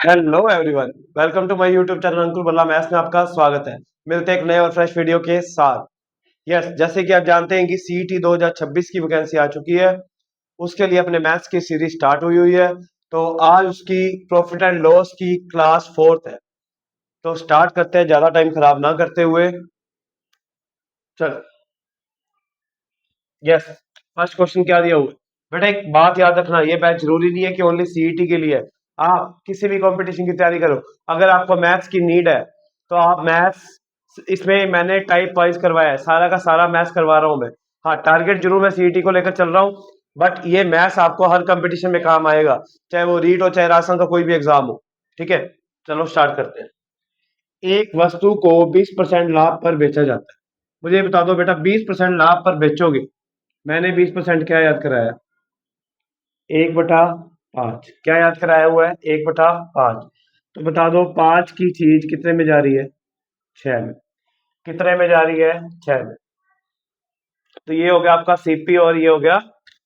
Hello everyone, welcome to my YouTube channel Ankur Balla maths में आपका स्वागत है। मिलते हैं एक नए और फ्रेश वीडियो के साथ। यस, जैसे कि आप जानते हैं कि सीईटी 2026 की वैकेंसी आ चुकी है। उसके लिए अपने मैथ्स की सीरीज स्टार्ट हुई हुई है। तो आज उसकी प्रॉफिट एंड लॉस की क्लास 4th है। तो स्टार्ट करते हैं ज्यादा टाइम खराब ना करते हुए। चलो, यस, फर्स्ट क्वेश्चन क्या दिया हुआ है? बेटा एक बात याद रखना, ये बैच जरूरी नहीं है कि ओनली सीईटी के लिए है। आप किसी भी कंपटीशन की तैयारी करो। अगर आपको मैथ्स की नीड है तो आप मैथ्स, इसमें मैंने टाइप वाइज करवाया है, सारा का सारा मैथ्स करवा रहा हूं मैं। हाँ, टारगेट जरूर मैं सीईटी को लेकर चल रहा हूँ, बट ये मैथ्स आपको हर कंपटीशन में काम आएगा, चाहे वो रीट हो चाहे राजस्थान का कोई भी एग्जाम हो। ठीक है, चलो स्टार्ट करते हैं। एक वस्तु को 20% लाभ पर बेचा जाता है। मुझे ये बता दो बेटा, 20% लाभ पर बेचोगे, मैंने 20% क्या याद कराया? 1/5। क्या याद कराया हुआ है? 1/5। तो बता दो, 5 की चीज कितने में जा रही है? 6 में। कितने में जा रही है? 6 में। तो ये हो गया आपका सीपी और ये हो गया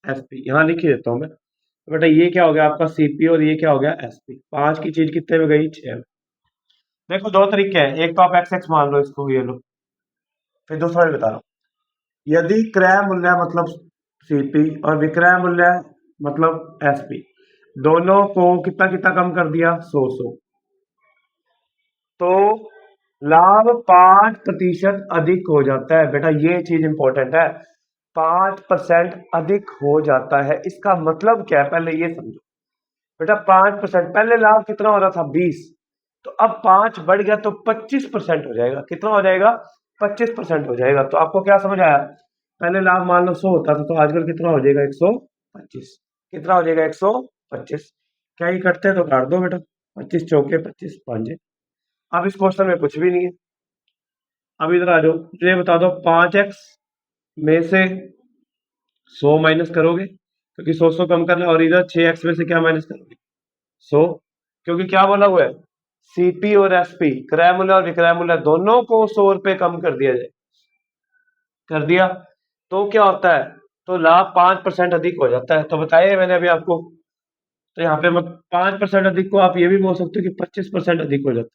एसपी। यहां लिख ही देता हूं मैं। तो बेटा ये क्या हो गया आपका सीपी और ये क्या हो गया एसपी। 5 की चीज कितने में गई? 6 में। देखो दो तरीके हैं, एक तो आप एक्स एक्स मान लो इसको, ये लो। फिर दूसरा भी बता रहा हूं। यदि क्रय मूल्य मतलब सीपी और विक्रय मूल्य मतलब एसपी, दोनों को कितना कितना कम कर दिया? 100 तो लाभ 5% अधिक हो जाता है। बेटा ये चीज इंपॉर्टेंट है, 5% अधिक हो जाता है। इसका मतलब क्या है, पहले ये समझो। बेटा 5%, पहले लाभ कितना हो रहा था? 20। तो अब 5 बढ़ गया तो 25% हो जाएगा। कितना हो जाएगा? 25% हो जाएगा। तो आपको क्या समझ आया? पहले लाभ मान लो 100 होता था, तो आजकल कितना हो जाएगा? 125। कितना हो जाएगा? 125। क्या ये कटते हैं? तो काट दो बेटा। 25 चौके 25 पांजे। अब इस क्वेश्चन में कुछ भी नहीं है। अब इधर आ जाओ, मुझे बता दो 5x में से 100 माइनस करोगे, क्योंकि 100 कम करना है, और इधर 6x में से क्या माइनस करोगे? 100। क्योंकि क्या बोला हुआ है? सीपी और एसपी, क्रय मूल्य और विक्रय मूल्य, दोनों को 100 रुपए कम कर दिया जाए। कर दिया तो क्या होता है? तो लाभ 5% अधिक हो जाता है। तो बताइए मैंने अभी आपको। तो यहाँ पे मत 5% अधिक को आप ये भी बोल सकते हो कि 25% अधिक हो जाता है,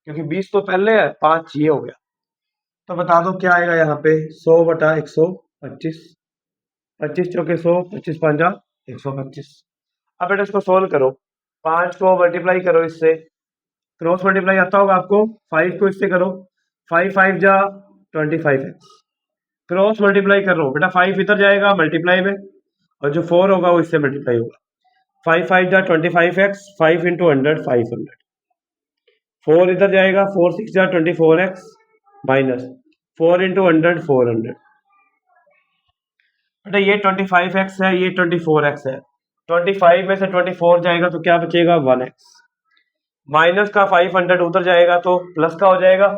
क्योंकि 20 तो पहले है, 5 ये हो गया। तो बता दो क्या आएगा यहाँ पे? 100/125। 25 चौके 100, 25 पंजा 125। अब बेटा इसको सोल्व करो। 5 को मल्टीप्लाई करो इससे, क्रॉस मल्टीप्लाई आता होगा आपको। 5 को इससे करो, 5 5 जा 25x। क्रॉस मल्टीप्लाई कर रहा हूँ बेटा, 5 इधर जाएगा मल्टीप्लाई में, और जो 4 होगा वो इससे मल्टीप्लाई होगा। 5 5 जा 25x, 5 इंटू 100 500। 4 इधर जाएगा, 4 6 जा 24x माइनस 4 इंटू 100 400। बेटा ये 25x है, ये 24x है। 25 में से 24 जाएगा तो क्या बचेगा? 1x। माइनस का 500 उधर जाएगा तो प्लस का हो जाएगा।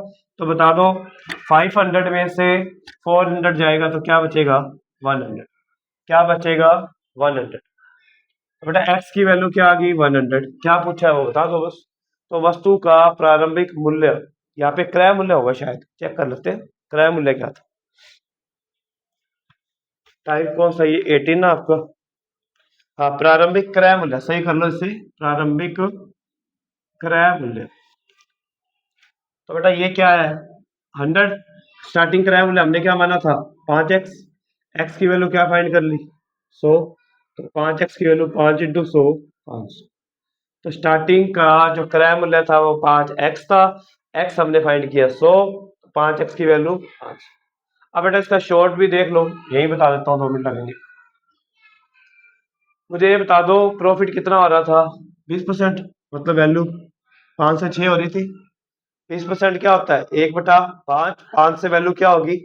तो बता दो 500 में से 400 जाएगा तो क्या बचेगा? 100। क्या बचेगा? 100। तो बेटा x की वैल्यू क्या आ गई? 100। क्या पूछा है वो बता दो बस। तो वस्तु का प्रारंभिक मूल्य, यहाँ पे क्रय मूल्य होगा शायद, चेक कर लेते हैं क्रय मूल्य क्या था। टाइप कौन सा? ये 18 ना आपका? हाँ, प्रारंभिक क्रय मूल्य, सही कर लो इसे, प्रारंभिक क्रय मूल्य। तो बेटा ये क्या है? 100। स्टार्टिंग क्रय मूल्य हमने क्या माना था? 5x। x की वैल्यू क्या फाइंड कर ली? 100। तो 5x की वैल्यू 5 इंटू 100 500। तो स्टार्टिंग का जो क्रय मूल्य था वो 5x था। x हमने फाइंड किया 100, 5x की वैल्यू 5। अब बेटा इसका शॉर्ट भी देख लो, यही बता देता हूँ, 2 मिनट लगेंगे। मुझे ये बता दो प्रॉफिट कितना हो रहा था? 20%। मतलब वैल्यू 5 से 6 हो रही थी। 20% क्या होता है? 1/5। 5 से वैल्यू क्या होगी?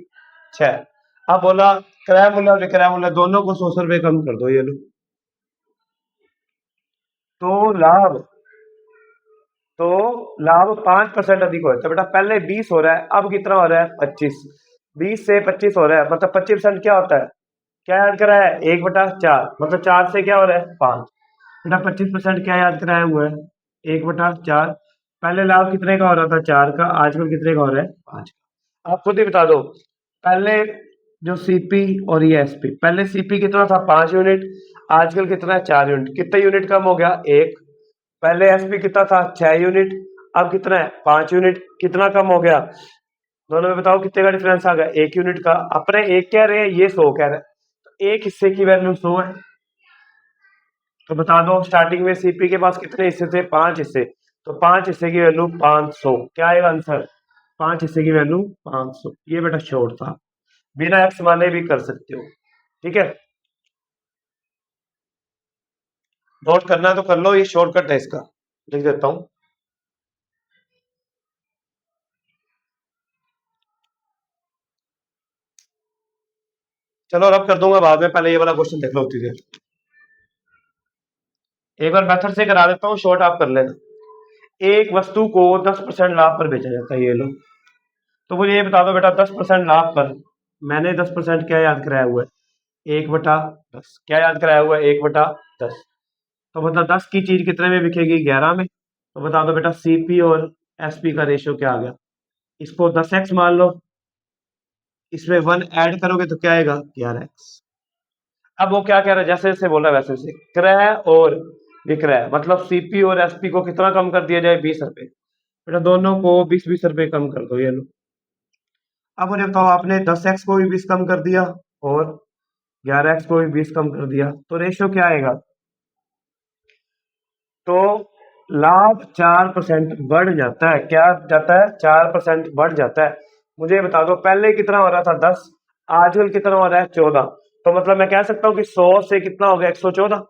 6। अब बोला क्रय मूल्य और विक्रय मूल्य दोनों को 100 रुपए कम कर दो, ये लो। तो लाभ तो लाभ 5% अधिक हो जाता है। बेटा पहले 20 हो रहा है, अब कितना हो रहा है? 25। 20 से 25 हो रहा है, मतलब 25% क्या होता है? क्या याद करा है? 1/4। मतलब 4 से क्या हो रहा है? 5। बेटा 25% क्या याद कराया हुआ है? 1/4। पहले लाभ कितने का हो रहा था? 4 का। आजकल कितने का हो रहा है? 5 का। आप खुद ही बता दो। पहले जो सीपी और ये एसपी, पहले सीपी कितना था? 5 यूनिट। आजकल कितना है? 4 यूनिट। कितने यूनिट कम हो गया? 1। पहले एसपी कितना था 6 यूनिट, अब कितना है 5 यूनिट, कितना कम हो गया दोनों में, बताओ कितने का डिफरेंस आ गया 1 यूनिट का। अपने एक कह रहे हैं ये 100 कह रहे हैं, तो एक हिस्से की वैल्यू 100 है। तो बता दो स्टार्टिंग में सीपी के पास कितने हिस्से थे 5 हिस्से, तो 5 हिस्से की वैल्यू 500, क्या आएगा आंसर 5 हिस्से की वैल्यू 500। ये बेटा शॉर्ट था, बिना एक्स माने भी कर सकते हो, ठीक है। नोट करना है तो कर लो, ये शॉर्टकट है इसका, लिख देता हूं। चलो अब कर दूंगा बाद में, पहले ये वाला क्वेश्चन देख लो उतनी देर। एक बार मेथड से करा देता हूँ, शॉर्ट आप कर लेना। एक वस्तु को 10% लाभ पर बेचा जाता है, ये लो। तो मुझे ये बता दो बेटा 10% लाभ पर, मैंने 10% क्या याद कराया हुआ है 1/10, क्या याद कराया हुआ है 1/10। तो मतलब 10 की चीज कितने में बिकेगी 11 में। तो बता दो बेटा सीपी और एसपी का रेशियो क्या आ गया, इसको 10x मान लो, इसमें 1 ऐड करोगे तो क्या आएगा 11x। अब वो क्या कह रहा है, जैसे जैसे बोल रहा है वैसे वैसे, क्रय और विक्रय, मतलब सीपी और एसपी को कितना कम कर दिया जाए 20 रुपए। बेटा दोनों को 20-20 रुपए कम कर दो, ये लो। अब मुझे बताओ आपने 10x को भी 20 कम कर दिया और 11x को भी 20 कम कर दिया, तो रेशियो क्या आएगा, तो लाभ 4% बढ़ जाता है, क्या जाता है 4% बढ़ जाता है। मुझे बता दो पहले कितना हो रहा था 10, आजकल कितना हो रहा है 14, तो मतलब मैं कह सकता हूँ कि 100 से कितना हो गया 114।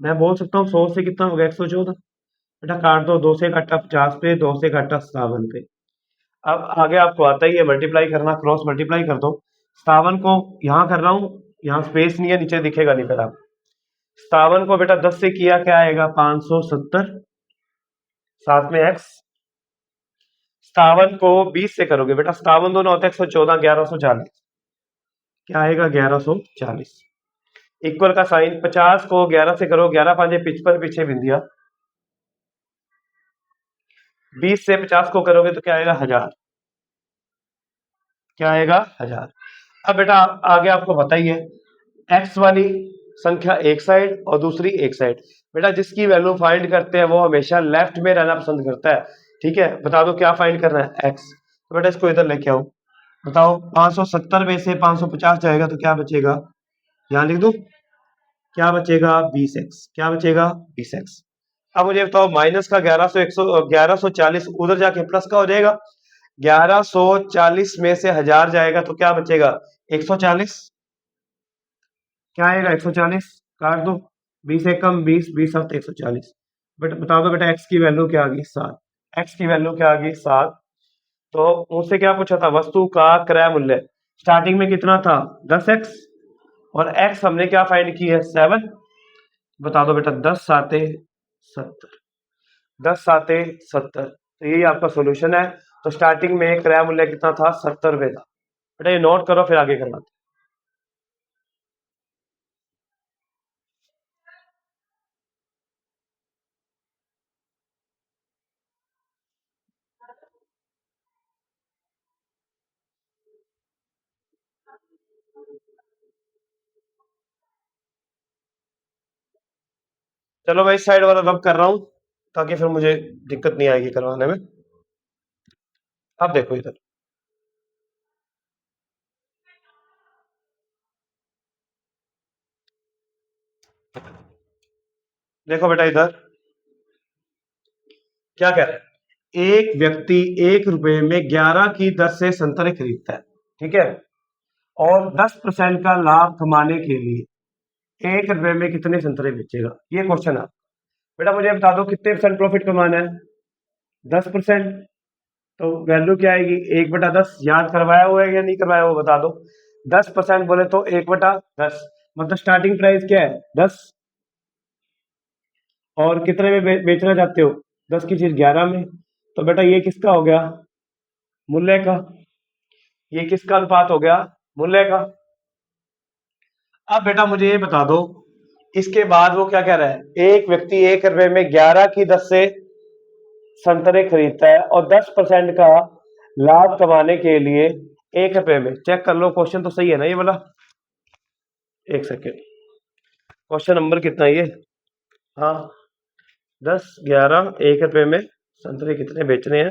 मैं बोल सकता हूँ 100 से कितना हो गया 114। बेटा काट दो, 2 से काटा 50 पे, 2 से काटा 57 पे। अब आगे आपको आता ही है मल्टीप्लाई करना, क्रॉस मल्टीप्लाई कर दो। 57 को यहाँ कर रहा हूँ, यहाँ स्पेस नहीं है, नीचे दिखेगा नहीं, फिर आप 57 को बेटा 10 से किया क्या आएगा 570, साथ में एक्स। 57 को 20 से करोगे बेटा, 57 दोनों होते हैं 114, 1140, क्या आएगा 1140। इक्वल का साइन, 50 को 11 से करो, 11 5 55, पीछे बिंदिया। 20 से 50 को करोगे तो क्या आएगा 1000, क्या आएगा 1000। अब बेटा आगे आपको बताइए, एक्स वाली संख्या एक साइड और दूसरी एक साइड। बेटा जिसकी वैल्यू फाइंड करते हैं वो हमेशा लेफ्ट में रहना पसंद करता है, ठीक है। बता दो क्या फाइंड करना है एक्स, तो बेटा इसको इधर लेके आओ। बताओ 570 में से 550 जाएगा तो क्या बचेगा, यहां लिख दो, क्या बचेगा 20x, क्या बचेगा 20x। अब मुझे बताओ माइनस का 1140 उधर जाके प्लस का हो जाएगा, 1140 में से 1000 जाएगा तो क्या बचेगा 140, क्या आएगा 140, काट दो, 20 एक कम 20, 20 7 140। बेटा बता दो बेटा एक्स की वैल्यू क्या आ गई 7, एक्स की वैल्यू क्या आ गई 7। तो मुझसे क्या पूछा था, वस्तु का क्रय मूल्य स्टार्टिंग में कितना था 10x, और x हमने क्या फाइंड की है 7। बता दो बेटा 10 साते 70, 10 साते 70, तो यही आपका सोल्यूशन है। तो स्टार्टिंग में क्रय मूल्य कितना था 70 रुपए था। बेटा ये नोट करो फिर आगे करना। चलो मैं इस साइड वाला रब कर रहा हूं, ताकि फिर मुझे दिक्कत नहीं आएगी करवाने में। अब देखो इधर, देखो बेटा इधर क्या कह रहा है, एक व्यक्ति 1 रुपए में 11 की दर से संतरे खरीदता है, ठीक है, और 10% का लाभ कमाने के लिए 1 रुपए में कितने संतरे बेचेगा, ये क्वेश्चन है। बेटा मुझे बता दो कितने परसेंट प्रॉफिट कमाना है 10%, तो वैल्यू क्या आएगी 1/10, याद करवाया हुआ है या नहीं करवाया हुआ बता दो। 10% बोले तो 1/10, मतलब स्टार्टिंग प्राइस क्या है 10, और कितने में बेचना चाहते हो 10 की चीज 11 में। तो बेटा ये किसका हो गया मूल्य का, ये किसका अनुपात हो गया मूल्य का। अब बेटा मुझे ये बता दो, इसके बाद वो क्या कह रहा है, एक व्यक्ति 1 रुपए में 11 की दर से संतरे खरीदता है और 10% का लाभ कमाने के लिए 1 रुपए में, चेक कर लो क्वेश्चन तो सही है ना ये वाला। एक सेकेंड, क्वेश्चन नंबर कितना है ये, हाँ 10, 11, 1 रुपए में संतरे कितने बेचने हैं?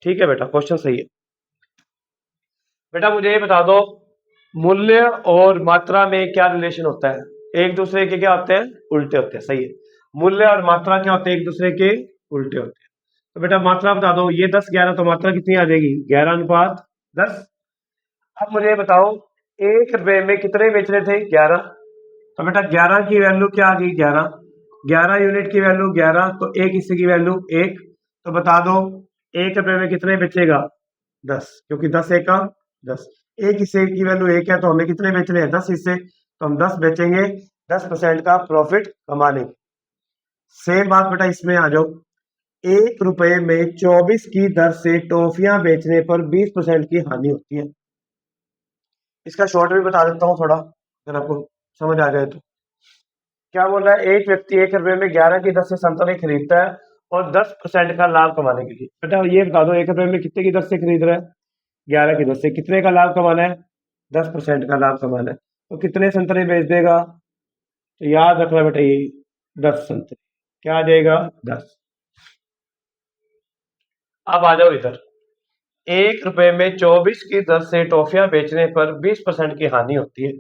ठीक है बेटा, क्वेश्चन सही है। बेटा मुझे ये बता दो, मूल्य और मात्रा में क्या रिलेशन होता है? एक दूसरे के क्या होते हैं? उल्टे होते हैं। सही है, मूल्य और मात्रा क्या होते हैं? एक दूसरे के उल्टे होते हैं। तो बेटा मात्रा बता दो, ये 10, 11, तो मात्रा कितनी आ जाएगी? 11:10। अब मुझे बताओ, 1 रुपए में कितने बेच रहे थे? 11। तो बेटा 11 की वैल्यू क्या आ गई? 11। 11 यूनिट की वैल्यू 11, तो एक हिस्से की वैल्यू 1। तो बता दो 1 रुपए में कितने बेचेगा? 10, क्योंकि 10 एक का 10। एक हिस्से की वैल्यु 1 है, तो हमें कितने बेचने हैं? 10 हिस्से, तो हम 10 बेचेंगे, 10% का प्रॉफिट कमाने। सेम बात बेटा इसमें आ जाओ, 1 रुपए में 24 की दर से टॉफियां बेचने पर 20% की हानि होती है। इसका शॉर्ट भी बता देता हूँ थोड़ा, अगर आपको समझ आ जाए तो। क्या बोल रहा है? एक व्यक्ति 1 रुपए में 11 की दर से संतरे खरीदता है और 10% का लाभ कमाने के लिए। बेटा ये बता दो, 1 रुपए में कितने की दर से खरीद रहा है? 11 की दर से। कितने का लाभ कमाना है? 10% का लाभ कमाना है। तो कितने संतरे बेच देगा? तो याद रखना बेटा, ये 10 संतरे। क्या आ जाएगा? 10। अब आ जाओ इधर, 1 रुपए में 24 की दर से टॉफियां बेचने पर 20% की हानि होती है।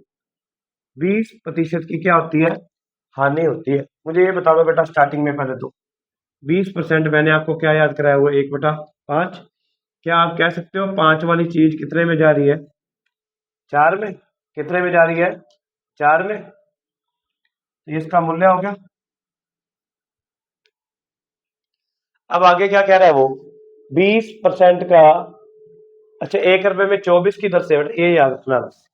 20% की क्या होती है? हानि होती है। मुझे ये बता दो बेटा, स्टार्टिंग में पहले तो 20% मैंने आपको क्या याद कराया हुआ? 1/5। क्या आप कह सकते हो 5 वाली चीज कितने में जा रही है? 4 में। कितने में जा रही है? 4 में। तो इसका मूल्य हो गया। अब आगे क्या कह रहा है वो? 20% का, अच्छा 1 रुपए में 24 की दर से, बेटा ये याद रखना बस।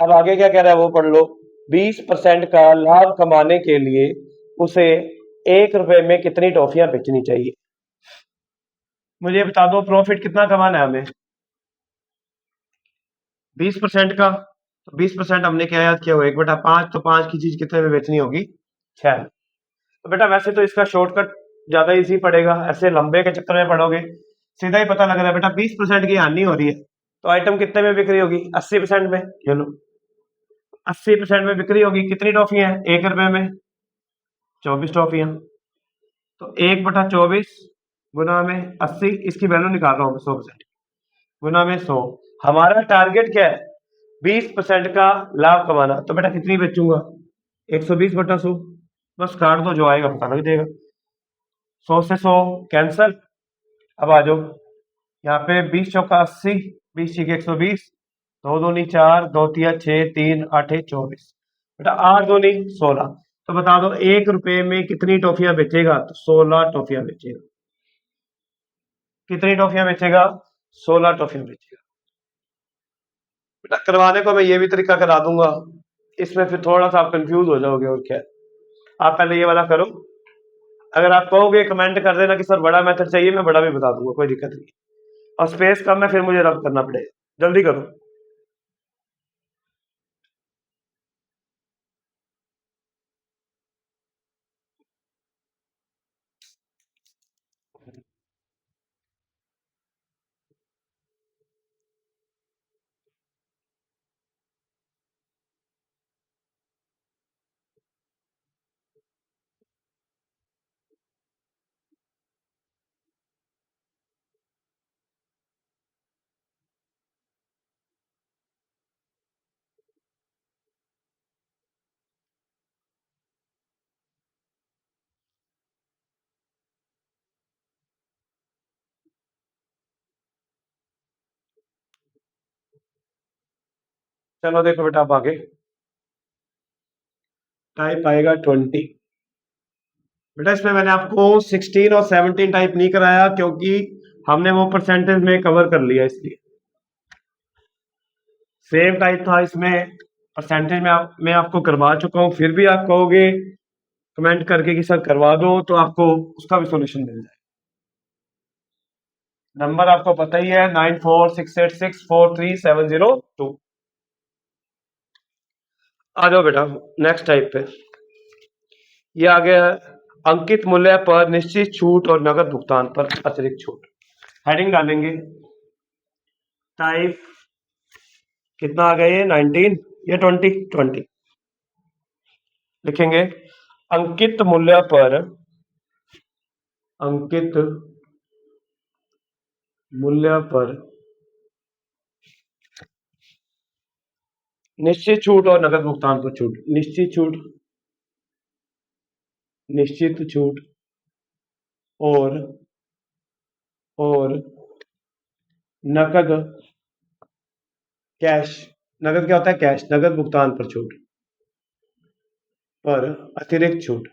अब आगे क्या कह रहा है वो पढ़ लो। 20% का लाभ कमाने के लिए उसे 1 रुपए में कितनी टॉफियां बेचनी चाहिए? मुझे बता दो, प्रॉफिट कितना कमाना है हमें? 20% का। तो 20% हमने क्या याद किया हुआ? 1/5। तो 5 की चीज कितने में बेचनी होगी? 6। तो बेटा वैसे तो इसका शॉर्टकट ज्यादा इजी पड़ेगा, ऐसे लंबे के चक्कर में पढ़ोगे सीधा ही पता लग रहा है। बेटा 20% की हानि हो रही है, तो आइटम कितने में बिक्री होगी? 80% में। चलो 80% में बिक्री होगी, कितनी टॉफियां हैं? 1 रुपए में 24 टॉफियां। तो 1/24 गुना में 80, इसकी वैल्यू निकाल रहा हूं मैं, 100% गुना में 100। हमारा टारगेट क्या है? 20% का लाभ कमाना। तो बेटा कितनी बेचूंगा? 120/100। बस काट दो, जो आएगा पता लग जाएगा। 100 से 100 कैंसल। अब आ जाओ, यहाँ पे 20 चौका 80, 20 छीके 120, 2 दूनी 4, 2 तिया 6, 3 8 24। बेटा 8 दूनी 16। तो बता दो 1 रुपए में कितनी टॉफियां बेचेगा? तो 16 टॉफियां बेचेगा। कितनी टॉफियां बेचेगा? 16 टॉफियां बेचेगा। बेटा करवाने को मैं ये भी तरीका करा दूंगा, इसमें फिर थोड़ा सा आप कंफ्यूज हो जाओगे। और क्या, आप पहले ये वाला करो। अगर आप कहोगे कमेंट कर देना कि सर बड़ा मेथड चाहिए, मैं बड़ा भी बता दूंगा, कोई दिक्कत नहीं। और स्पेस कम है, फिर मुझे रब करना पड़ेगा। जल्दी करो। चलो देखो बेटा, आप आगे टाइप आएगा 20। बेटा इसमें मैंने आपको 16 और 17 टाइप नहीं कराया, क्योंकि हमने वो परसेंटेज में कवर कर लिया, इसलिए। सेम टाइप था इसमें, परसेंटेज में मैं आपको करवा चुका हूं। फिर भी आप कहोगे कमेंट करके कि सर करवा दो, तो आपको उसका भी सॉल्यूशन मिल जाए। नंबर आपको पता ही है, 9468643702। आ जाओ बेटा नेक्स्ट टाइप पे। ये आ गया है, अंकित मूल्य पर निश्चित छूट और नकद भुगतान पर अतिरिक्त छूट। हेडिंग डालेंगे, टाइप कितना आ गया? ये 19 या 20 लिखेंगे। अंकित मूल्य पर अंकित मूल्य पर निश्चित छूट और नकद भुगतान पर छूट। निश्चित छूट और नकद कैश। नकद क्या होता है? कैश। नकद भुगतान पर छूट, पर अतिरिक्त छूट।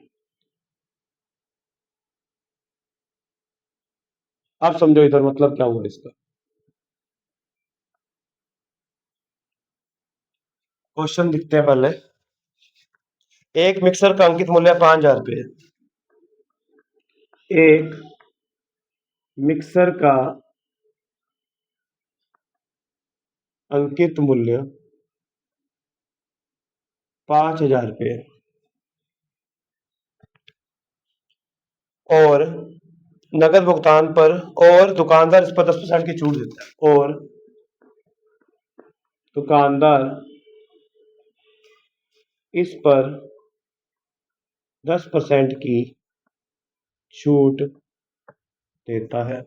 आप समझो इधर मतलब क्या हुआ इसका। क्वेश्चन दिखते हैं पहले। एक मिक्सर का अंकित मूल्य 5,000 रुपये है। एक मिक्सर का अंकित मूल्य 5,000 रुपये और नकद भुगतान पर, और दुकानदार इस पर 10% की छूट देता है, और दुकानदार इस पर 10% की छूट देता है।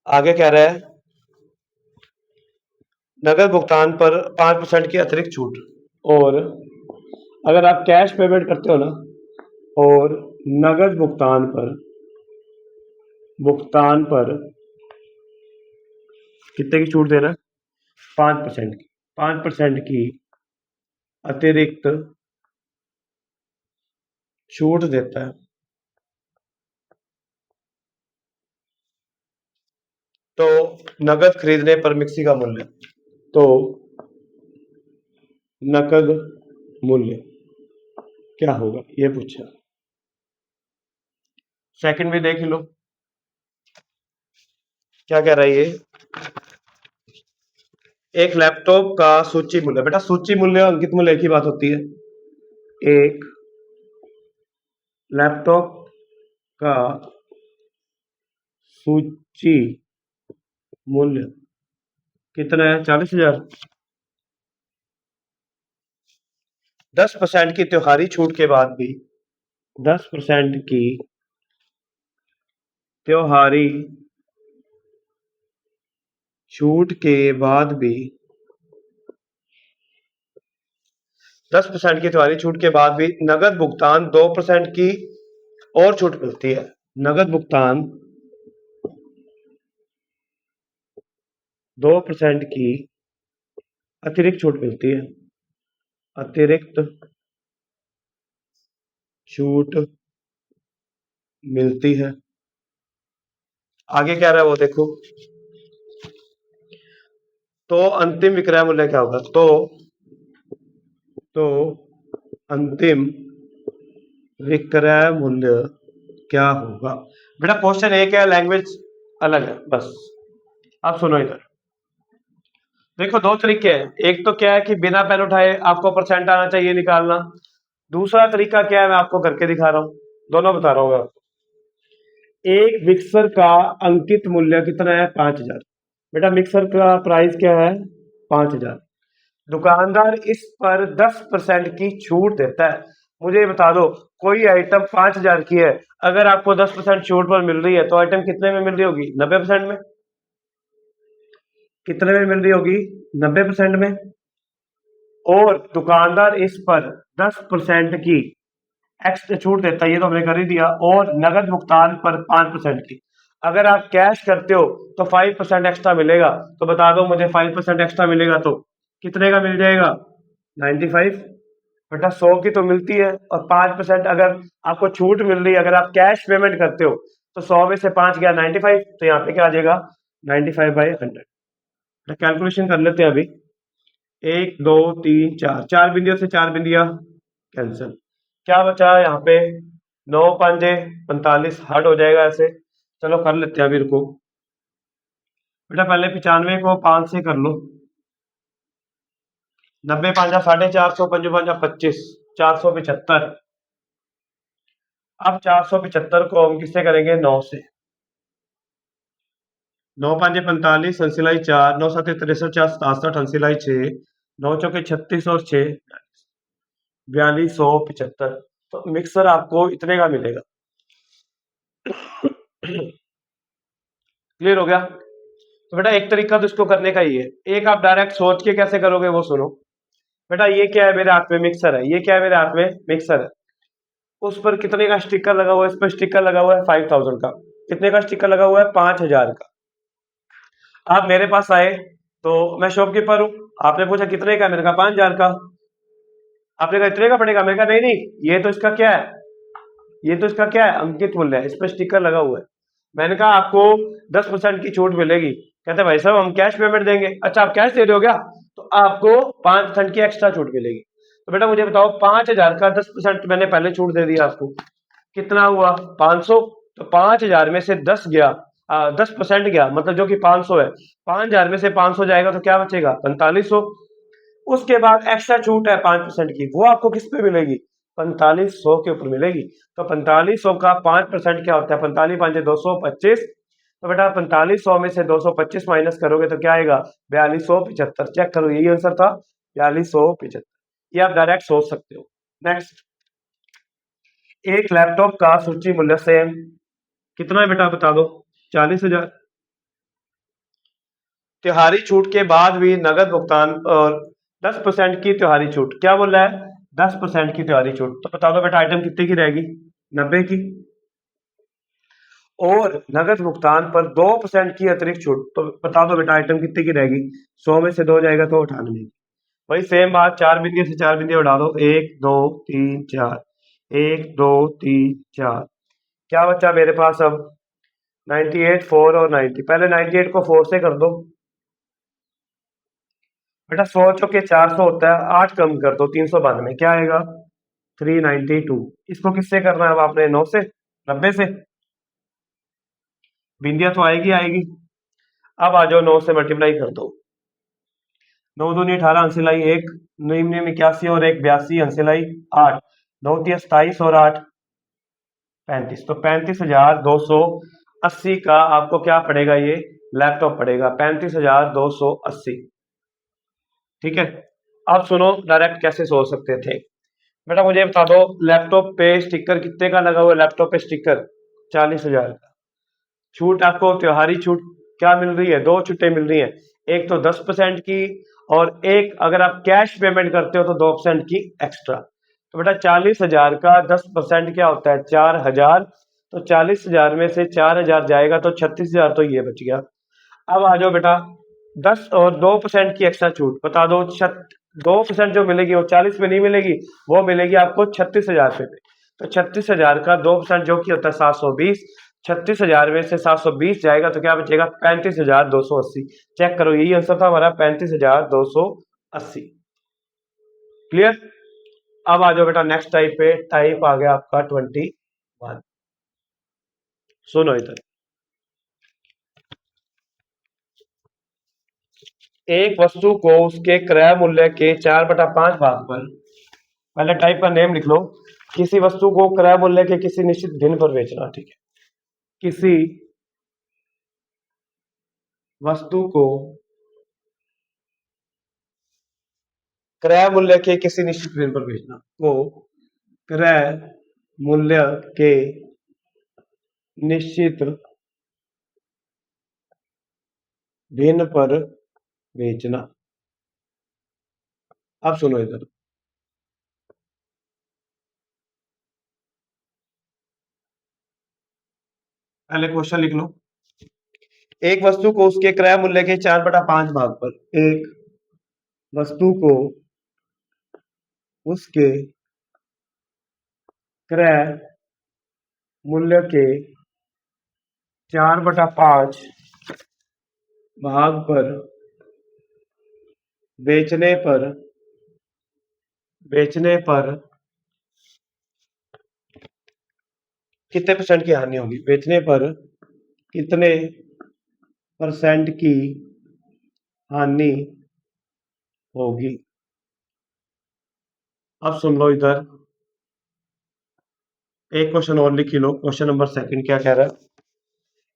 आगे कह रहा है नकद भुगतान पर 5% की अतिरिक्त छूट, और अगर आप कैश पेमेंट करते हो ना, और नगद भुगतान पर कितने की छूट दे रहा है? 5% की। 5% की अतिरिक्त छूट देता है। तो नकद खरीदने पर मिक्सी का मूल्य, तो नकद मूल्य क्या होगा ये पूछा। सेकंड भी देख लो क्या कह रहा है ये। एक लैपटॉप का सूची मूल्य, बेटा सूची मूल्य और अंकित मूल्य एक ही बात होती है। एक लैपटॉप का सूची मूल्य कितना है? 40,000। 10% की त्योहारी छूट के बाद भी, 10% की त्योहारी छूट के बाद भी, 10% की त्योहारी छूट के बाद भी नगद भुगतान 2% की और छूट मिलती है। नगद भुगतान 2% की अतिरिक्त छूट मिलती है। अतिरिक्त छूट मिलती है। आगे क्या रहा है वो देखो। तो अंतिम विक्रय मूल्य क्या होगा? तो अंतिम विक्रय मूल्य क्या होगा? बेटा क्वेश्चन एक है, लैंग्वेज अलग है बस। अब सुनो इधर, देखो दो तरीके हैं। एक तो क्या है कि बिना पेन उठाए आपको परसेंट आना चाहिए निकालना। दूसरा तरीका क्या है, मैं आपको करके दिखा रहा हूं, दोनों बता रहा हूं मैं आपको। एक मिक्सर का अंकित मूल्य कितना है? 5,000। बेटा मिक्सर का प्राइस क्या है? 5,000। दुकानदार इस पर 10% की छूट देता है। मुझे बता दो, कोई आइटम 5,000 की है, अगर आपको 10% छूट पर मिल रही है तो आइटम कितने में मिल रही होगी? 90% में। कितने में मिल रही होगी? 90% में। और दुकानदार इस पर 10% की एक्स्ट्रा छूट देता है, ये तो हमने कर ही दिया। और नगद भुगतान पर 5% की। अगर आप कैश करते हो तो 5% एक्स्ट्रा मिलेगा। तो बता दो मुझे, 5% एक्स्ट्रा मिलेगा तो कितने का मिल जाएगा? 95। बेटा 100 की तो मिलती है, और 5% अगर आपको छूट मिल रही है, अगर आप कैश पेमेंट करते हो तो 100 में से 5 गया 95। तो यहाँ पे क्या आ जाएगा? 95/100। कैलकुलेशन कर लेते हैं अभी। 1 2 3 4, 4 बिंदियों से 4 बिंदियां कैंसिल। क्या बचा यहाँ पे? 9 5 45, हट हो जाएगा ऐसे। चलो कर लेते हैं अभी, रुको बेटा। पहले 95 को 5 से कर लो। 90 5 450, 5 5 25, 475। अब 475 को हम किससे करेंगे? 9 से। 9 5 45, हंसिलाई 4, 9 7 63, 4 67, हंसिलाई 6, 9 चौके 36 और 6 4275। तो मिक्सर आपको इतने का मिलेगा। क्लियर हो गया? तो बेटा एक तरीका तो इसको करने का ही है, एक आप डायरेक्ट सोच के कैसे करोगे वो सुनो। बेटा ये क्या है मेरे हाथ में, मिक्सर है, ये क्या है मेरे हाथ में, मिक्सर है। उस पर कितने का स्टिकर लगा हुआ है, इस पर स्टिकर लगा हुआ है 5000 का। कितने का स्टिकर लगा हुआ है, 5000 का। आप मेरे पास आए तो मैं शॉपकीपर हूं, आपने पूछा कितने का, मैंने कहा 5000 का। आपने कहा इतने का पड़ेगा, मैंने कहा नहीं नहीं, ये तो इसका क्या है, ये तो इसका क्या है, अंकित मूल्य है, इस पर स्टिकर लगा हुआ है। मैंने कहा आपको 10% की छूट मिलेगी। कहते भाई साहब हम कैश पेमेंट देंगे। अच्छा आप कैश दे रहे हो क्या, तो आपको 5% की एक्स्ट्रा छूट मिलेगी। तो बेटा मुझे बताओ 5000 का 10% मैंने पहले छूट दे दिया आपको, कितना हुआ 500। तो 5000 में से 10 गया, 10% गया, मतलब जो कि 500 है। 5000 में से 500 जाएगा तो क्या बचेगा, 4500। उसके बाद एक्स्ट्रा छूट है 5% की, वो आपको किस पे मिलेगी, 4500 के ऊपर मिलेगी। तो 4500 का 5% क्या होता है, 45 5 225। तो बेटा 4500 में से 225 माइनस करोगे तो क्या आएगा, 4275। चेक करो यही आंसर था, 4275। ये आप डायरेक्ट सोच सकते हो। नेक्स्ट, एक लैपटॉप का सूची मूल्य सेम कितना है बेटा बता दो, 40,000। त्योहारी छूट के बाद भी नगद भुगतान और 10% की त्योहारी छूट, क्या बोल रहा है, 10% की त्योहारी छूट। तो बता दो बेटा आइटम कितने की रहेगी, 90 की। और नगद भुगतान पर 2% की अतिरिक्त छूट, तो बता दो बेटा आइटम कितने की रहेगी, 100 में से 2 जाएगा तो 98। वही सेम बात, 4 बिंदियों से 4 बिंदियां उड़ा दो, 1 2 3 4, 1 2 3 4। क्या बचा मेरे पास अब, 98 4 और 90। पहले 98 को 4 से कर दो बेटा, 100 चौके 400 होता है, 8 कम कर दो 392, क्या आएगा 392। इसको किससे करना है अब आपने, 9 से, 90 से। बिंदिया तो आएगी आएगी। अब आ जाओ 9 से मल्टीप्लाई कर दो, 9 दूनी 18, अंसिलाई 1, 9 81 और 1 82, अंसिलाई 8, 9 3 27 और 8 35। तो 35,280 का आपको क्या पड़ेगा, ये लैपटॉप पड़ेगा 35,280। ठीक है, अब सुनो डायरेक्ट कैसे सोच सकते थे। बेटा मुझे बता दो लैपटॉप पे स्टिकर कितने का लगा हुआ है, लैपटॉप पे स्टिकर 40,000 का। छूट आपको त्योहारी छूट क्या मिल रही है, दो छूटें मिल रही हैं, एक तो 10% की और एक अगर आप कैश पेमेंट करते हो तो 2% की एक्स्ट्रा। तो बेटा 40,000 का 10% क्या होता है, 4,000। तो 40,000 में से 4,000 जाएगा तो 36,000, तो ये बच गया। अब आ जाओ बेटा 10 और 2% की एक्स्ट्रा छूट, बता दो 2% जो मिलेगी वो 40 में नहीं मिलेगी, वो मिलेगी आपको 36,000 पे। तो 36,000 का 2% जो कि होता है 720। 36,000 में से 720 जाएगा तो क्या बचेगा, 35,280। चेक करो यही आंसर था हमारा, 35,280। क्लियर? अब आ जाओ बेटा नेक्स्ट टाइप पे, टाइप आ गया आपका 21। सुनो इधर, एक वस्तु को उसके क्रय मूल्य के 4/5 भाग पर, पहले टाइप का नेम लिख लो, किसी वस्तु को क्रय मूल्य के किसी निश्चित भिन्न पर बेचना। ठीक है, किसी वस्तु को क्रय मूल्य के किसी निश्चित भिन्न पर बेचना, को क्रय मूल्य के निश्चित भिन्न पर बेचना। अब सुनो इधर, पहले क्वेश्चन लिख लो, एक वस्तु को उसके क्रय मूल्य के 4/5 भाग पर, एक वस्तु को उसके क्रय मूल्य के 4/5 भाग पर बेचने पर कितने परसेंट की हानि होगी, बेचने पर कितने परसेंट की हानि होगी। अब सुन लो इधर, एक क्वेश्चन और लिख लो, क्वेश्चन नंबर सेकंड क्या कह रहा है,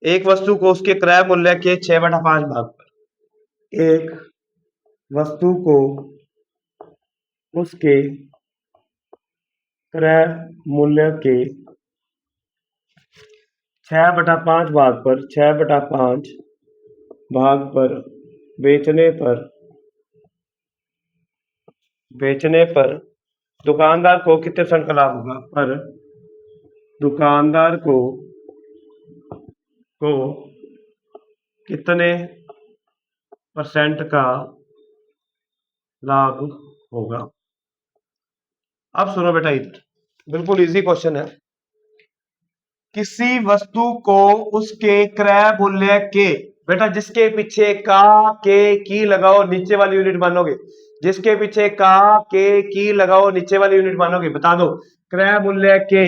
एक वस्तु को उसके क्रय मूल्य के 6/5 भाग पर, एक वस्तु को उसके क्रय मूल्य के 6/5 भाग पर बेचने पर दुकानदार को कितने % का लाभ होगा? पर दुकानदार को कितने % का लाभ होगा? अब सुनो बेटा, इधर बिल्कुल इजी क्वेश्चन है। किसी वस्तु को उसके क्रय मूल्य के, बेटा जिसके पीछे का के की लगाओ नीचे वाली यूनिट मानोगे, जिसके पीछे का के की लगाओ नीचे वाली यूनिट मानोगे। बता दो क्रय मूल्य के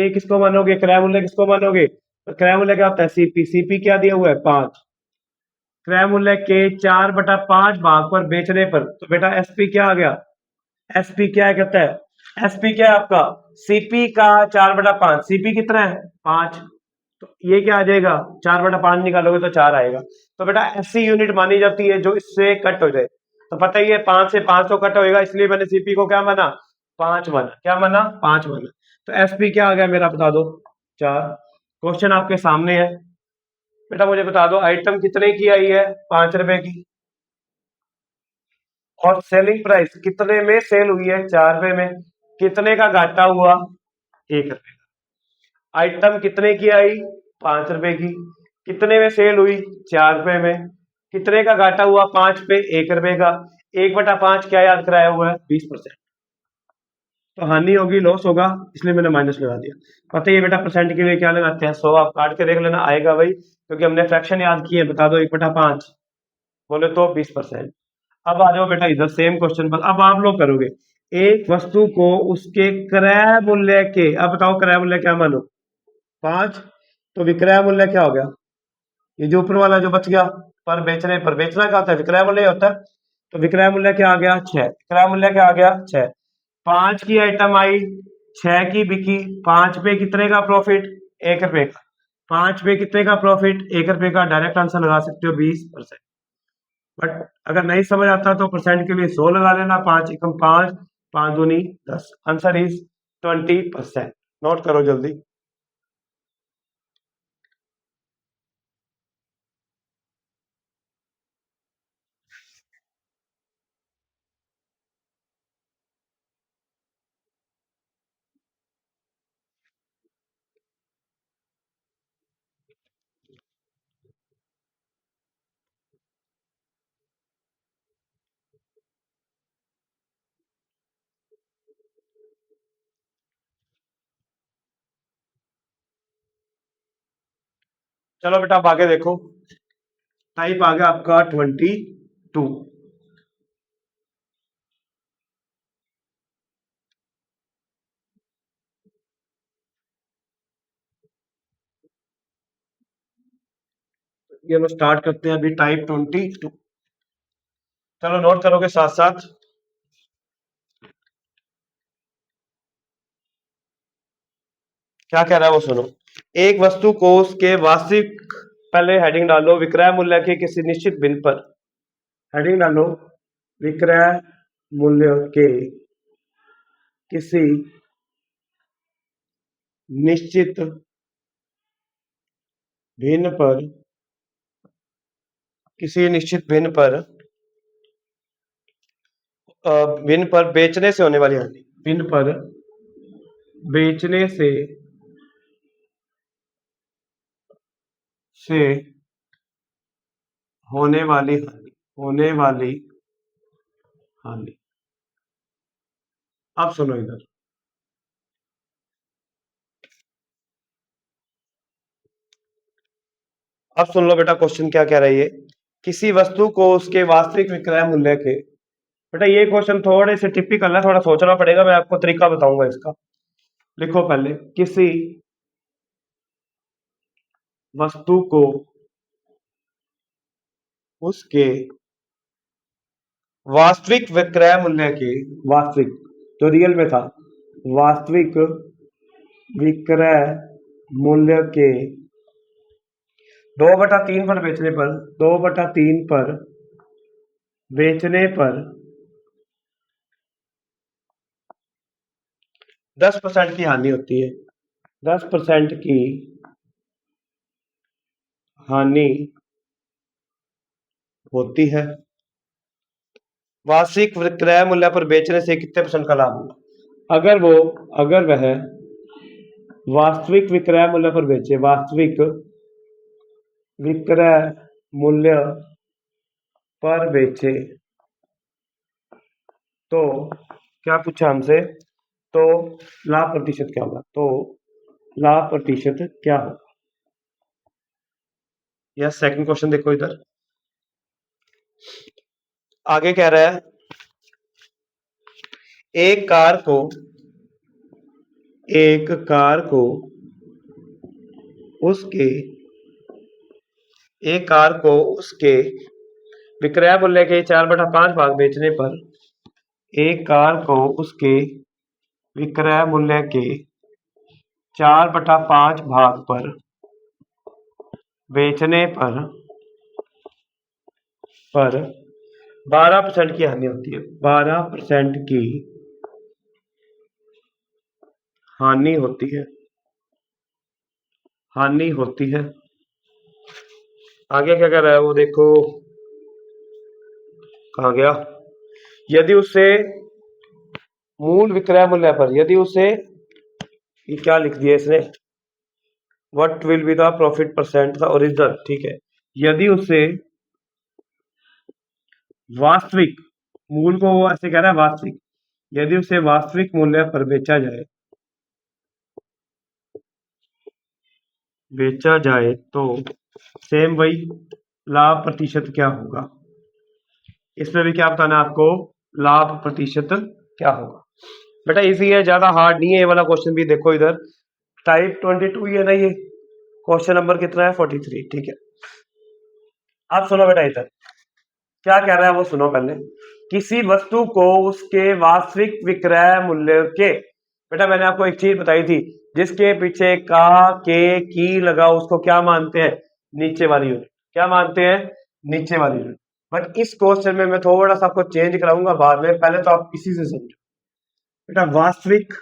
किसको मानोगे? क्रय मूल्य किसको मानोगे? तो क्रय मूल्य क्या होता है? सीपी क्या दिया हुआ है? 5। क्रय मूल्य के 4/5 भाग पर बेचने पर, तो बेटा एसपी क्या आ गया? एसपी क्या है कहता है? एसपी क्या है आपका? सीपी का 4/5। सीपी कितना है? 5। तो ये क्या आ जाएगा? 4/5 निकालोगे तो 4 आएगा। तो बेटा ऐसी यूनिट मानी जाती है जो इससे कट हो जाए। तो पता ही है 5 से 5 तो कट होएगा, इसलिए मैंने सीपी को क्या माना? 5 माना। क्या माना? 5 माना। तो एसपी क्या आ गया मेरा? बता दो। 4। क्वेश्चन आपके सामने है। बेटा मुझे बता दो आइटम कितने की आई है? 5 रुपए की। और सेलिंग प्राइस कितने में सेल हुई है? 4 रुपए में। कितने का घाटा हुआ? 1 रुपए का। आइटम कितने की आई? 5 रुपए की। कितने में सेल हुई? 4 रुपए में। कितने का घाटा हुआ? 5 पे 1 रुपए का। 1/5 क्या याद कराया हुआ है? 20%। तो हानि होगी, लॉस होगा, इसलिए मैंने माइनस लगा दिया। पता ही है बेटा परसेंट के लिए क्या लगाते हैं? 100। आप काट के देख लेना, आएगा भाई, क्योंकि हमने फ्रैक्शन याद किए। बता दो 1/5 बोले तो 20%। अब आ जाओ बेटा इधर सेम क्वेश्चन पर। अब आप लोग करोगे एक वस्तु को उसके क्रय मूल्य के, अब बताओ क्रय मूल्य क्या मानो? 5। तो विक्रय मूल्य क्या हो गया? ये जो ऊपर वाला जो बच गया, पर बेचने पर। बेचना क्या होता है? विक्रय मूल्य होता है। तो विक्रय मूल्य क्या आ गया? 6। विक्रय मूल्य क्या आ गया? 6। 5 की आइटम आई, 6 की बिकी। 5 पे कितने का प्रॉफिट? 1 रुपए का। 5 पे कितने का प्रॉफिट? 1 रुपए का। डायरेक्ट आंसर लगा सकते हो 20%। बट अगर नहीं समझ आता तो परसेंट के लिए 100 लगा लेना। 5 एकम 5, 5 दूनी 10। Answer is 20%। नोट करो जल्दी। चलो बेटा अब आगे देखो। टाइप आ गया आपका 22। ये लोग स्टार्ट करते हैं अभी टाइप 22। चलो नोट करोगे साथ साथ। क्या कह रहा है वो सुनो। एक वस्तु को उसके वास्तविक, पहले हेडिंग डालो विक्रय मूल्य के किसी निश्चित बिंदु पर। हेडिंग डालो विक्रय मूल्य के किसी निश्चित भिन्न पर, किसी निश्चित भिन्न पर बेचने से होने वाली हानि। भिन्न पर बेचने से होने वाली हानि। हानि। अब सुनो इधर। अब सुन लो बेटा क्वेश्चन क्या कह रही है। किसी वस्तु को उसके वास्तविक विक्रय मूल्य के, बेटा ये क्वेश्चन थोड़े से टिपिकल है, थोड़ा सोचना पड़ेगा। मैं आपको तरीका बताऊंगा इसका। लिखो पहले किसी वस्तु को उसके वास्तविक विक्रय मूल्य के, वास्तविक जो रियल में था, वास्तविक विक्रय मूल्य के 2/3 पर बेचने पर, 2/3 पर बेचने पर 10% की हानि होती है, 10% की हानि होती है। वार्षिक विक्रय मूल्य पर बेचने से कितने % का लाभ होगा? अगर वह वास्तविक विक्रय मूल्य पर बेचे, वास्तविक विक्रय मूल्य पर बेचे, तो क्या पूछा हमसे? तो लाभ प्रतिशत क्या होगा? तो लाभ प्रतिशत क्या होगा? यह सेकंड क्वेश्चन देखो इधर आगे कह रहा है एक कार को उसके विक्रय मूल्य के 4/5 भाग बेचने पर, एक कार को उसके विक्रय मूल्य के 4/5 भाग पर बेचने पर 12% की हानि होती है। 12% की हानि होती है। आगे क्या कर रहा है वो देखो, कहाँ गया? यदि उसे मूल विक्रय मूल्य पर, यदि उसे, ये क्या लिख दिया इसने, what will be the profit percent the original, ठीक है। यदि उसे वास्तविक मूल को, वो ऐसे कह रहा है वास्तविक, यदि उसे वास्तविक मूल्य पर बेचा जाए तो सेम वही लाभ प्रतिशत क्या होगा? इसमें भी क्या बताना है आपको? लाभ प्रतिशत क्या होगा। बेटा इजी है, ज्यादा हार्ड नहीं है ये वाला क्वेश्चन भी। देखो इधर टाइप 22 है ना, ये क्वेश्चन नंबर कितना है? 43, ठीक है। अब सुनो बेटा, इधर क्या कह रहा है वो सुनो पहले। किसी वस्तु को उसके वास्तविक विक्रय मूल्य के, बेटा मैंने आपको एक चीज बताई थी, जिसके पीछे का के की लगा उसको क्या मानते हैं? नीचे वाली यूनिट। क्या मानते हैं? नीचे वाली यूनिट। बट इस क्वेश्चन में मैं थोड़ा सा आपको चेंज कराऊंगा बाद में, पहले तो आप इसी से समझो। बेटा वास्तविक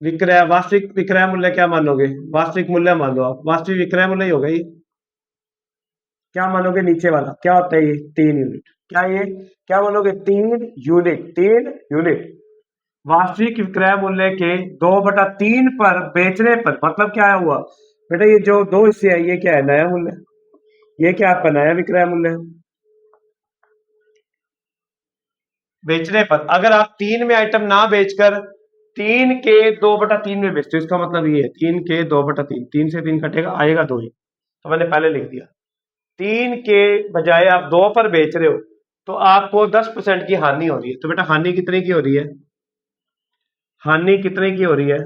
विक्रय मूल्य क्या मानोगे? वास्तविक मूल्य मान लो आप, वास्तविक विक्रय मूल्य ही होगा ये। क्या मानोगे? नीचे वाला क्या होता है? ये 3 यूनिट। क्या ये क्या मानोगे? 3 यूनिट, 3 यूनिट। वास्तविक विक्रय मूल्य के 2/3 पर बेचने पर, मतलब क्या हुआ बेटा? ये जो 2 हिस्से है ये क्या है? नया मूल्य। ये क्या आपका नया विक्रय मूल्य है। बेचने पर अगर आप 3 में आइटम ना बेचकर 3 के 2/3 में बेचते हो, इसका मतलब ये है 3 के 2/3, 3 से 3 कटेगा, आएगा 2 ही, तो मैंने पहले लिख दिया। 3 के बजाय आप 2 पर बेच रहे हो तो आपको 10% की हानि हो रही है। तो बेटा हानि कितने की हो रही है? हानि कितने की हो रही है?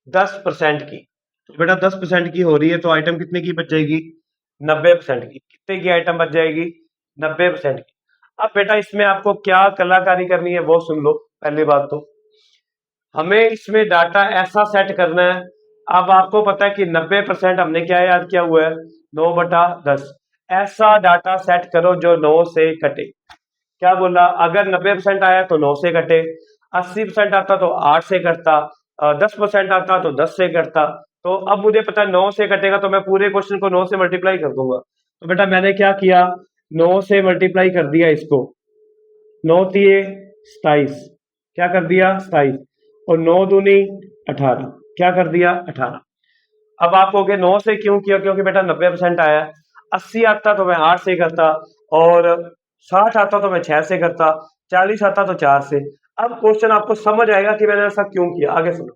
10% की। तो बेटा 10% की हो रही है तो आइटम कितने की बच जाएगी? 90% की। कितने की आइटम बच जाएगी? 90% की। अब बेटा इसमें आपको क्या कलाकारी करनी है वो सुन लो। पहली बात तो हमें इसमें डाटा ऐसा सेट करना है। अब आपको पता है कि 90% हमने क्या याद किया हुआ है? 9/10। ऐसा डाटा सेट करो जो 9 से कटे। क्या बोला? अगर 90% आया तो 9 से कटे, 80% आता तो 8 से कटता, 10% आता तो 10 से कटता। तो अब मुझे पता है 9 से कटेगा तो मैं पूरे क्वेश्चन को 9 से मल्टीप्लाई कर दूंगा। तो बेटा मैंने क्या किया? 9 से मल्टीप्लाई कर दिया इसको। 9 तिये 27, क्या कर दिया? 27, और 9 दूनी 18, क्या कर दिया? 18। अब आप कहोगे 9 से क्यों किया? क्योंकि बेटा 90% आया। 80 आता तो मैं 8 से करता, और 60 आता तो मैं 6 से करता, 40 आता तो 4 से। अब क्वेश्चन आपको समझ आएगा कि मैंने ऐसा क्यों किया। आगे सुनो।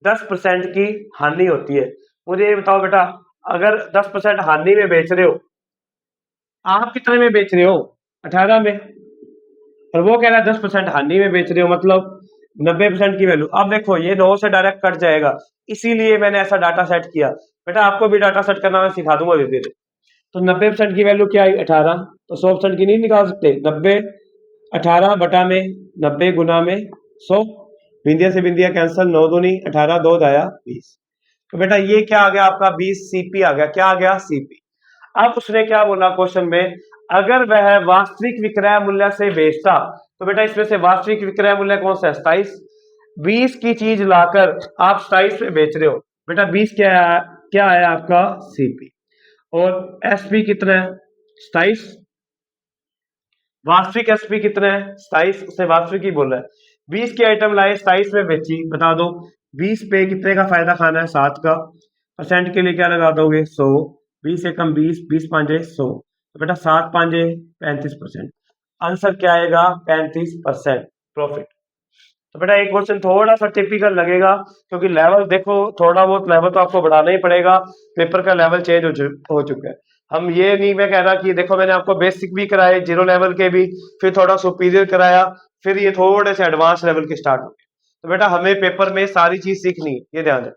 10% की हानि होती है। मुझे ये बताओ बेटा, अगर 10% हानि में बेच रहे हो, आप कितने में बेच रहे हो? 18 में, और वो कह रहा है 10% हानि में बेच रहे हो, मतलब 90% की वैल्यू। अब देखो ये 9 से डायरेक्ट कट जाएगा, इसीलिए मैंने ऐसा डाटा सेट किया। बेटा आपको भी डाटा सेट करना मैं सिखा दूंगा धीरे धीरे। तो 90% की वैल्यू क्या आई? 18। तो 100% की नहीं निकाल सकते? 90 18 बटा में 90 गुना में 100, बिंदिया से बिंदिया कैंसिल, 9 दूनी 18, 2 दाया 20। तो बेटा ये क्या आ गया आपका? 20 सीपी आ गया। क्या आ गया? सीपी। अब उसने क्या बोला क्वेश्चन में? अगर वह वास्तविक विक्रय मूल्य से बेचता, तो बेटा इसमें से वास्तविक विक्रय मूल्य कौन सा है? 27। 20 की चीज लाकर आप 27 में बेच रहे हो। बेटा 20 क्या है आपका? सीपी। और एसपी कितना है? 27। वास्तविक एसपी कितना है? 27। उसने वास्तविक ही बोला है। 20 की आइटम लाए, 27 में बेची। बता दो 20 पे कितने का फायदा खाना है? 7 का। परसेंट के लिए क्या लगा दोगे? 100। 20 एकम 20, 20 पांजे 100। तो बेटा 7 पांजे 35%। आंसर क्या आएगा? 35% प्रॉफिट। तो बेटा एक क्वेश्चन थोड़ा सा टिपिकल लगेगा, क्योंकि लेवल देखो, थोड़ा बहुत लेवल तो आपको बढ़ाना ही पड़ेगा। पेपर का लेवल चेंज हो चुका है। हम ये नहीं मैं कह रहा कि देखो मैंने आपको बेसिक भी कराए, जीरो लेवल के भी, फिर थोड़ा सुपीरियर कराया, फिर ये थोड़े से एडवांस लेवल के स्टार्ट हो गए। तो बेटा हमें पेपर में सारी चीज सीखनी है, ये ध्यान रखना।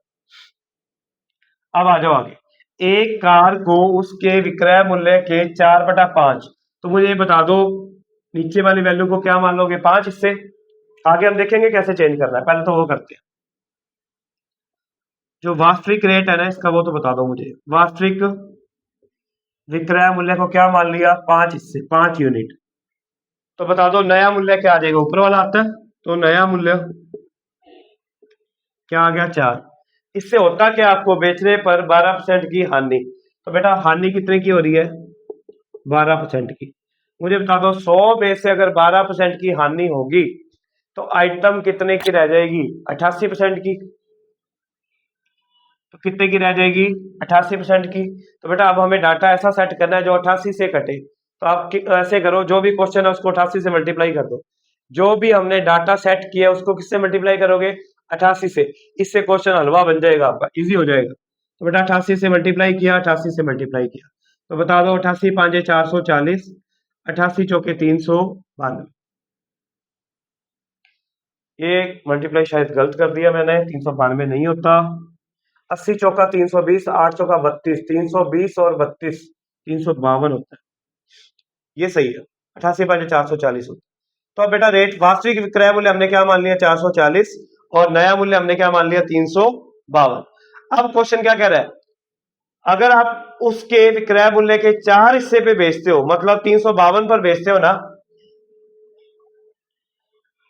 अब आ जाओ आगे। एक कार को उसके विक्रय मूल्य के 4/5, तो मुझे ये बता दो नीचे वाली वैल्यू को क्या मान लोगे? 5 इससे आगे हम देखेंगे कैसे चेंज करना है, पहले तो वो करते हैं। जो वास्तविक रेट है ना इसका, वो तो बता दो मुझे। वास्तविक विक्रय मूल्य को क्या मान लिया? 5 हिस्से, 5 यूनिट। तो बता दो नया मूल्य क्या आ जाएगा? ऊपर वाला आता है, तो नया मूल्य क्या आ गया? 4। इससे होता क्या? आपको बेचने पर 12% की हानि। तो बेटा हानि कितने की हो रही है? 12% की। मुझे बता दो 100 में से अगर 12% की हानि होगी तो आइटम कितने की रह जाएगी? 88% की। तो कितने की रह जाएगी? 88% की। तो बेटा अब हमें डाटा ऐसा सेट करना है जो 88 से कटे। तो आप ऐसे करो, जो भी क्वेश्चन है उसको 88 से मल्टीप्लाई कर दो। जो भी हमने डाटा सेट किया उसको किससे मल्टीप्लाई करोगे? 88 से। इससे क्वेश्चन हलवा बन जाएगा आपका, इजी हो जाएगा। तो बेटा 88 से मल्टीप्लाई किया, 88 से मल्टीप्लाई किया, तो बता दो 88 पांजे 440, 88 चौके 392। ये मल्टीप्लाई शायद गलत कर दिया मैंने, 392 नहीं होता। 80 चौका 320, 8 चौका 32, 320 और 32 352 होता है। ये सही है। 88/440 होता है। तो अब बेटा रेट वास्तविक विक्रय मूल्य हमने क्या मान लिया? 440। और नया मूल्य हमने क्या मान लिया? 352। अब क्वेश्चन क्या कह रहा है? अगर आप उसके विक्रय मूल्य के 4 हिस्से पे बेचते हो, मतलब 352 पर बेचते हो ना,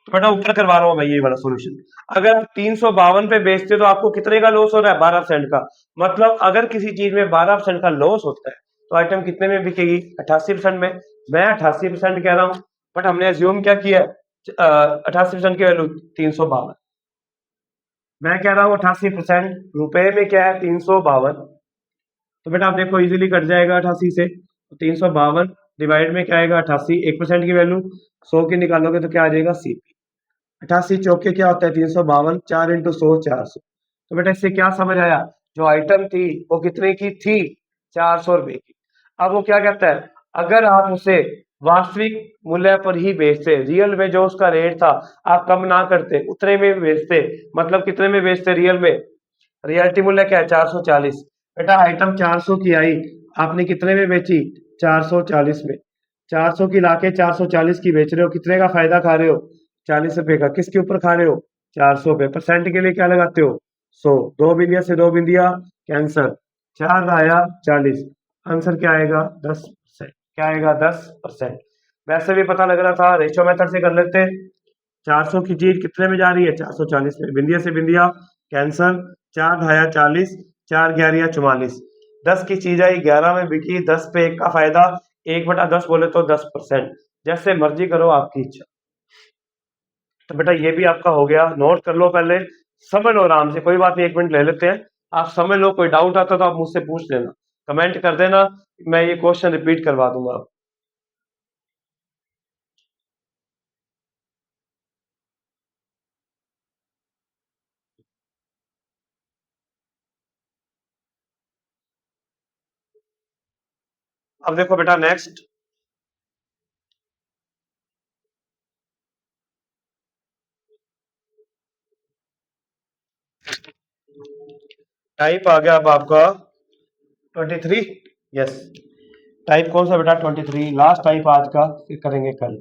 तो बेटा ऊपर करवा रहा हूं मैं ये वाला सॉल्यूशन। अगर आप 352 पे बेचते हो तो आपको कितने का लॉस हो रहा है? 12% का। मतलब अगर किसी चीज में 12% का लॉस होता है तो आइटम कितने में बिकेगी? 88% में। मैं 88% कह रहा हूं, बट हमने एज्यूम क्या किया? 88% की वैल्यू 352। मैं कह रहा हूं 88% रुपए में क्या है? 352। तो बेटा आप देखो इजीली कट जाएगा 88 से। 352 डिवाइड में क्या आएगा? 88। 1% की वैल्यू 100 की निकालोगे तो क्या आ जाएगा? सीपी। 88 चौके क्या होता है? 352। 4 इंटू 100 400। तो बेटा इससे क्या समझ आया? जो आइटम थी वो कितने की थी? 400 रुपए की। अब वो क्या कहता है? अगर आप उसे वास्तविक मूल्य पर ही बेचते, रियल में जो उसका रेट था आप कम ना करते, उतने में बेचते, मतलब कितने में बेचते रियल में? रियलिटी मूल्य क्या है? 440। बेटा आइटम 400 की आई, आपने कितने में बेची? 440 में। 400 की लाके 440 की बेच रहे हो, कितने का फायदा खा रहे हो? 40 रुपए का। किसके ऊपर खा रहे हो? 400 पे। परसेंट के लिए क्या लगाते हो? 100। दो बिंदिया से दो बिंदिया कैंसर। 4 आया 40। आंसर क्या आएगा? 10%। क्या आएगा? 10%। वैसे भी पता लग रहा था, रेशो मेथड से कर लेते। 400 की चीज कितने में जा रही है? 440 में। बिंदिया से बिंदिया कैंसर। 4 ढाया 40, 4 ग्यारह 44। 10 की चीज आई, 11 में बिकी, 10 पे 1 का फायदा। 1/10 बोले तो 10%। जैसे मर्जी करो, आपकी इच्छा। तो बेटा ये भी आपका हो गया, नोट कर लो पहले, समझ लो आराम से, कोई बात नहीं, 1 मिनट ले लेते हैं। आप समझ लो, कोई डाउट आता तो आप मुझसे पूछ लेना, कमेंट कर देना, मैं ये क्वेश्चन रिपीट करवा दूंगा। अब देखो बेटा नेक्स्ट टाइप आ गया अब आपका 23। यस, टाइप कौन सा बेटा? 23 लास्ट टाइप आज का, फिर करेंगे कल।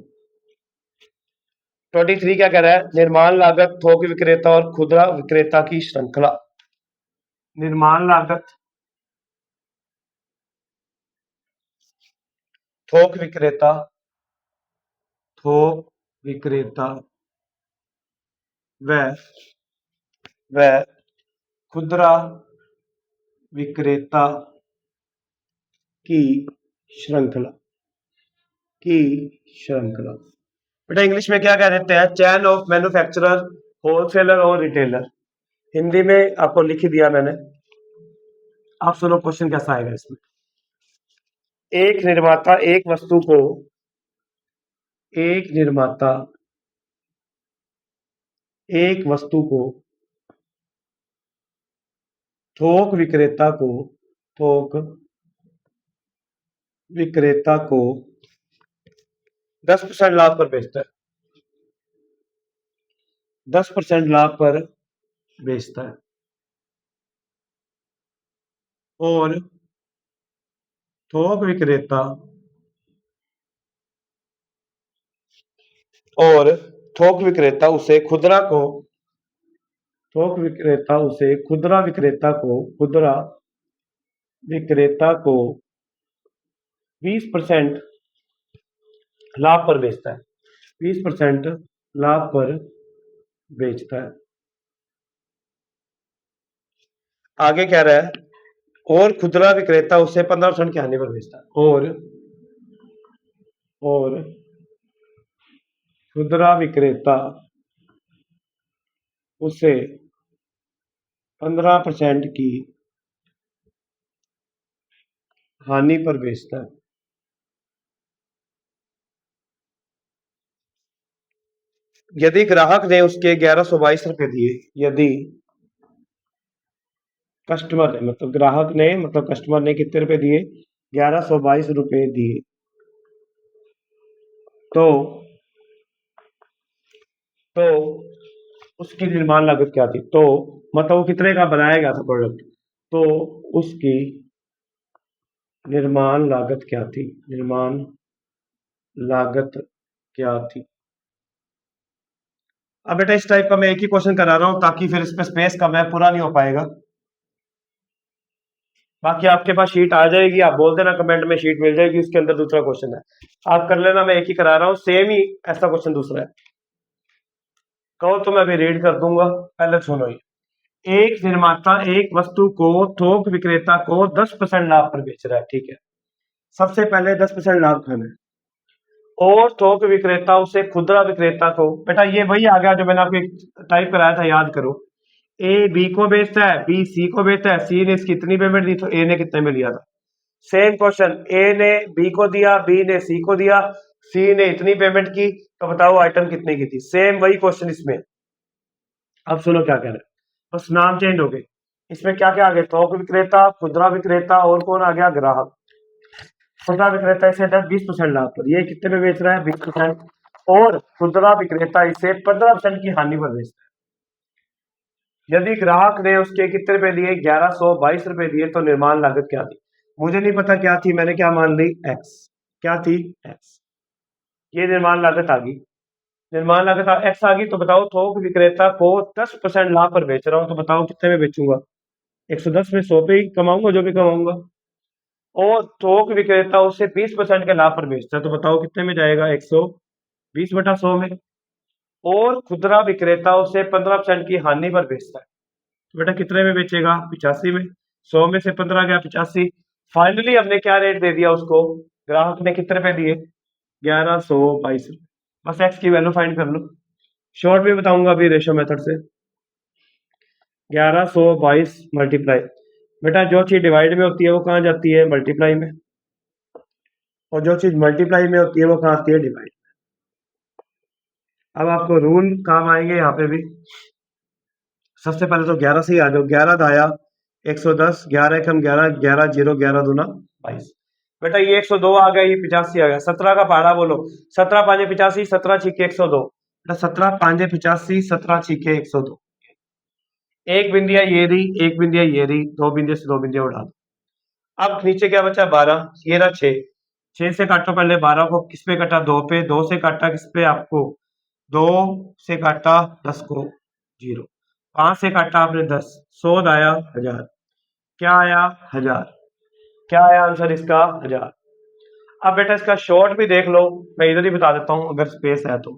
23 क्या कह रहा है? निर्माण लागत, थोक विक्रेता और खुदरा विक्रेता की श्रृंखला। निर्माण लागत, थोक विक्रेता, थोक विक्रेता व खुदरा विक्रेता की श्रृंखला बेटा इंग्लिश में क्या कह देते हैं? चैन ऑफ मैन्युफैक्चरर, होलसेलर और रिटेलर। हिंदी में आपको लिख ही दिया मैंने। आप सुनो क्वेश्चन कैसा आएगा इसमें। एक निर्माता एक वस्तु को थोक विक्रेता को 10% लाभ पर बेचता है। 10% लाभ पर बेचता है और थोक विक्रेता उसे खुदरा विक्रेता को 20% लाभ पर बेचता है। 20% लाभ पर बेचता है। आगे कह रहा है और खुदरा विक्रेता उसे 15% की हानि पर बेचता है। और खुदरा विक्रेता उसे 15% की हानि पर बेचता है। यदि ग्राहक ने उसके 1122 रुपए दिए, यदि कस्टमर ने कस्टमर ने कितने रुपए दिए? 1122 रुपए दिए, तो उसकी निर्माण लागत क्या थी? तो मतलब वो कितने का बनाया गया था प्रोडक्ट, तो उसकी निर्माण लागत क्या थी? अब बेटा इस टाइप का मैं एक ही क्वेश्चन करा रहा हूं ताकि फिर इसमें स्पेस कम है, पूरा नहीं हो पाएगा। बाकी आपके पास शीट आ जाएगी, आप बोल देना कमेंट में, शीट मिल जाएगी, उसके अंदर दूसरा क्वेश्चन है, आप कर लेना। मैं एक ही करा रहा हूं, सेम ही ऐसा क्वेश्चन दूसरा है। कहो तो मैं अभी रीड कर दूंगा, पहले सुनो। एक निर्माता एक वस्तु को थोक विक्रेता को 10% लाभ पर बेच रहा है, ठीक है। सबसे पहले 10% लाभ खाना है और थोक विक्रेता उसे खुदरा विक्रेता को, बेटा ये वही आ गया जो मैंने आपको टाइप कराया था, याद करो। ए बी को बेचता है, बी सी को बेचता है, सी ने इसकी इतनी पेमेंट दी तो ए ने कितने में लिया था? सेम क्वेश्चन, ए ने बी को दिया, बी ने सी को दिया, सी ने इतनी पेमेंट की, तो बताओ आइटम कितने की थी? सेम वही क्वेश्चन इसमें। अब सुनो क्या कह रहे हैं, बस नाम चेंज हो गए। इसमें क्या क्या आ गया? थोक विक्रेता, खुदरा विक्रेता और कौन आ गया? ग्राहक। खुदरा विक्रेता इसे 10-20% लाभ पर, ये कितने में बेच रहा है? 20%। और खुदरा विक्रेता इसे 15% की हानि पर बेचता है। यदि ग्राहक ने उसके कितने रुपए दिए? 1122 रुपए दिए, तो निर्माण लागत क्या थी? मुझे नहीं पता क्या थी, मैंने क्या मान ली? एक्स। क्या थी? एक्स। ये निर्माण लागत आ गई। निर्माण लागत एक्स आ गई, तो बताओ थोक विक्रेता को 10% लाभ पर बेच रहा हूं, तो बताओ कितने में बेचूंगा? 110 में 100 पे ही कमाऊंगा जो भी कमाऊंगा। और थोक विक्रेता उसे 20% के लाभ पर बेचता है, तो बताओ कितने में जाएगा? 120/100 में। और खुदरा विक्रेता उसे 15% की हानि पर बेचता है, तो बेटा कितने में बेचेगा? 85 में। 100 में से 15 गया 85। फाइनली हमने क्या रेट दे दिया उसको? ग्राहक ने कितने रुपए दिए? 1122 रुपए। बस एक्स की वैल्यू फाइंड कर लो। शॉर्ट में बताऊंगा अभी रेशो मेथड से। 1122 मल्टीप्लाई, बेटा जो चीज डिवाइड में होती है वो कहाँ जाती है? मल्टीप्लाई में। और जो चीज मल्टीप्लाई में होती है वो कहाँ आती है? डिवाइड। अब आपको रूल काम आएंगे यहाँ पे भी। सबसे पहले तो 11 से ही आ जाओ। 11 आया 110, 11 कम 11, 11 0, 11 दूना 22। बेटा ये 102 आ गया, ये 85 आ गया। 17 का पहाड़ा बोलो। 17 5 85, 17 छिके 102। बेटा 17 5 85, 17 छिके 102। एक बिंदिया ये रही, एक बिंदिया ये रही, दो बिंदिया से दो बिंदिया उड़ा दो। अब नीचे क्या बचा? 12। ये रहा 6। 6 से काटो पहले 12 को, किस पे कटा? 2 पे। 2 से काटा किस पे? आपको 2 से काटा 10 को, 0। 5 से काटा आपने 10, 100 आया 1000। क्या आया? 1000। क्या आया आंसर इसका? 1000। अब बेटा इसका शॉर्ट भी देख लो, मैं इधर ही बता देता हूं अगर स्पेस है तो।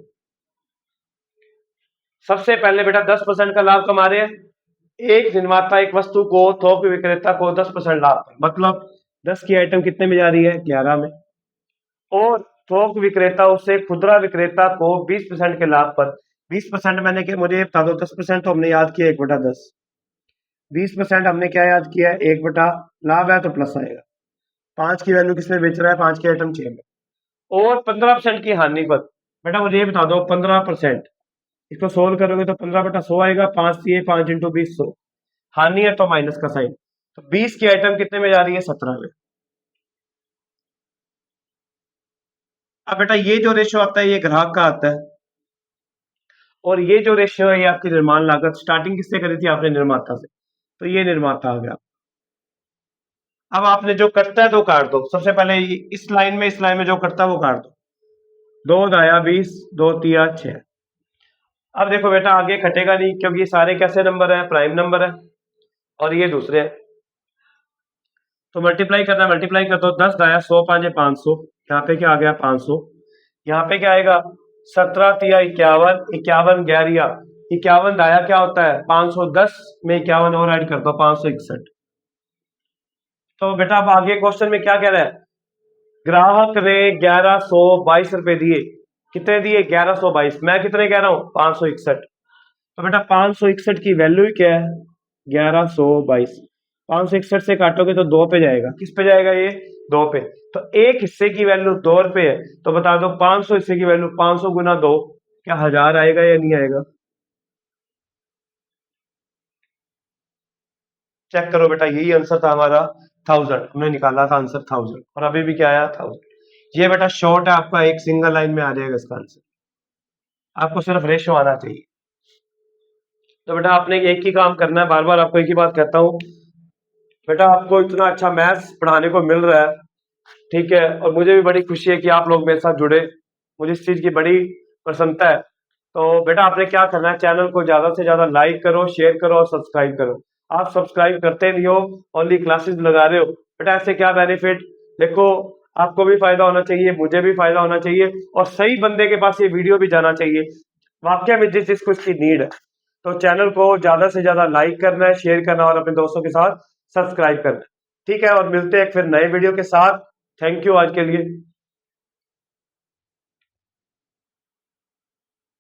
सबसे पहले बेटा 10% का लाभ कमा रहे हैं। एक निर्माता एक वस्तु को थोक विक्रेता को 10% लाभ, मतलब 10 की आइटम कितने में जा रही है, 11 में, और थोक विक्रेता उससे खुदरा विक्रेता को 20% के लाभ पर, 20% मैंने क्या, मुझे बता दो, 10% तो हमने याद किया 1/10, 20% हमने क्या याद किया है, 1 लाभ है तो प्लस आएगा। 5 की वैल्यू किसमें बेच रहा है, 5 की आइटम 6 में, और 15% की हानि पर, बेटा मुझे ये बता दो 15%, इसको सोल्व करोगे तो 15/100 आएगा, 5 दिए 5 इंटू 20 100, हानि है तो माइनस का साइन, तो 20 की आइटम कितने में जा रही है, 17 में। अब बेटा ये जो रेशियो आता है ये ग्राहक का आता है, और ये जो रेशियो है ये आपकी निर्माण लागत, स्टार्टिंग किससे करी थी आपने, निर्माता से, तो ये निर्माता आ गया। अब आपने जो कटता है तो काट दो, सबसे पहले इस लाइन में जो कटता है वो काट दो, 2 दाया 20, 2 तिया 6। अब देखो बेटा आगे कटेगा नहीं, क्योंकि ये सारे कैसे नंबर है, प्राइम नंबर है, और ये दूसरे हैं, तो मल्टीप्लाई करना, मल्टीप्लाई कर दो, 10 दाया 100 5 500, यहाँ पे क्या आ गया 500, यहाँ पे क्या आएगा 17 तिया 51, 51 ग्यारह, 51 दाया क्या होता है 510 में 51 और ऐड कर दो 561। तो बेटा अब आगे क्वेश्चन में क्या कह रहा है, ग्राहक ने 1122 रुपए दिए, कितने दिए 1122, मैं कितने कह रहा हूं 561, तो बेटा 561 की वैल्यू क्या है 1122, 561 से काटोगे तो 2 पे जाएगा, किस पे जाएगा ये 2 पे, तो एक हिस्से की वैल्यू 2 रुपए है, तो बता दो 500 हिस्से की वैल्यू 500 गुना 2, क्या 1000 आएगा या नहीं आएगा, चेक करो बेटा, यही आंसर था हमारा 1000, हमने निकाला था आंसर 1000, और अभी भी क्या आया 1000। ये बेटा शॉर्ट है आपका, एक सिंगल लाइन में आ जाएगा इसका आंसर, आपको सिर्फ रेशियो आना चाहिए। तो बेटा आपने एक ही काम करना है, बार बार आपको एक ही बात कहता हूँ, बेटा आपको इतना अच्छा मैथ्स पढ़ाने को मिल रहा है, ठीक है, और मुझे भी बड़ी खुशी है कि आप लोग मेरे साथ जुड़े, मुझे इस चीज की बड़ी प्रसन्नता है। तो बेटा आपने क्या करना है, चैनल को ज्यादा से ज्यादा लाइक करो, शेयर करो और सब्सक्राइब करो। आप सब्सक्राइब करते नहीं हो, ओनली क्लासेस लगा रहे हो, बेटा ऐसे क्या बेनिफिट, देखो आपको भी फायदा होना चाहिए, मुझे भी फायदा होना चाहिए, और सही बंदे के पास ये वीडियो भी जाना चाहिए, वाकई में जिस जिसको इसकी नीड है। तो चैनल को ज्यादा से ज्यादा लाइक करना है, शेयर करना और अपने दोस्तों के साथ सब्सक्राइब करना है, ठीक है, और मिलते हैं फिर नए वीडियो के साथ। थैंक यू आज के लिए।